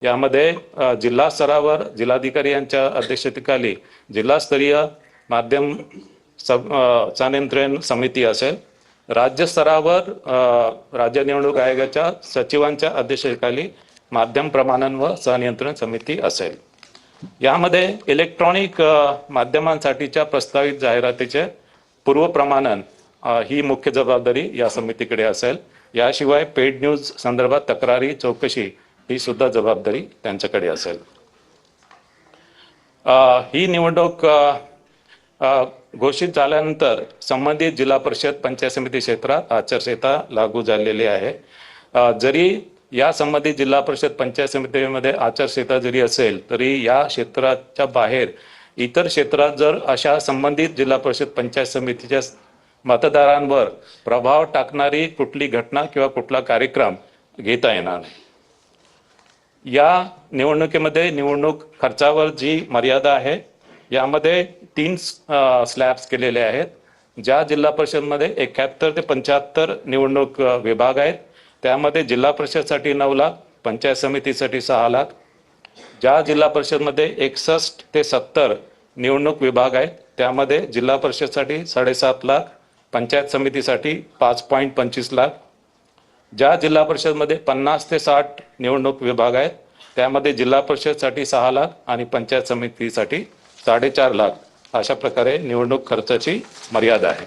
यामध्ये जिल्हा स्तरावर जिल्हाधिकारी यांच्या अध्यक्षतेखाली जिल्हास्तरीय माध्यम संनियंत्रण समिती असेल। राज्य स्तरावर राज्य निवडणूक आयोगाच्या सचिवांच्या अध्यक्षतेखाली माध्यम प्रमाणन व संनियंत्रण समिती असेल। यामध्ये इलेक्ट्रॉनिक माध्यमांसाठीच्या प्रस्तावित जाहिरातीचे पूर्व प्रमाणन ही मुख्य जबाबदारी या समितीकडे असेल। याशिवाय पेड न्यूज संदर्भात तक्रारी चौकशी ही सुद्धा जबाबदारी त्यांच्याकडे असेल। ही निवडणूक घोषित झाल्यानंतर संबंधित जिल्हा परिषद पंचायत समिती क्षेत्रात आचारसंहिता लागू झालेली आहे। जरी या संबंधित जिल्हा परिषद पंचायत समितीमध्ये आचारसंहिता जरी असेल तरी या क्षेत्राच्या बाहेर इतर क्षेत्रात जर अशा संबंधित जिल्हा परिषद पंचायत समितीच्या मतदारांवर प्रभाव टाकणारी कुठली घटना किंवा कुठला कार्यक्रम घेता येणार नाही। या निवडणुकीमध्ये निवडणूक खर्चावर जी मर्यादा आहे यामध्ये 3 स्लॅब्स केलेले आहेत। ज्या जिल्हा परिषदमध्ये 71 ते 75 निवडणूक विभाग आहेत त्यामध्ये जिल्हा परिषदसाठी 9 लाख, पंचायत समितीसाठी 6 लाख। ज्या जिल्हा परिषदमध्ये 61 ते 70 निवडणूक विभाग आहेत त्यामध्ये जिल्हा परिषदसाठी 7.5 लाख, पंचायत समितीसाठी 5.25 लाख। ज्या जिल्हा परिषदमध्ये 50 ते 60 निवडणूक विभाग आहेत त्यामध्ये जिल्हा परिषदसाठी 6 लाख आणि पंचायत समितीसाठी 4.5 लाख अशा प्रकारे निवडणूक खर्चाची मर्यादा आहे।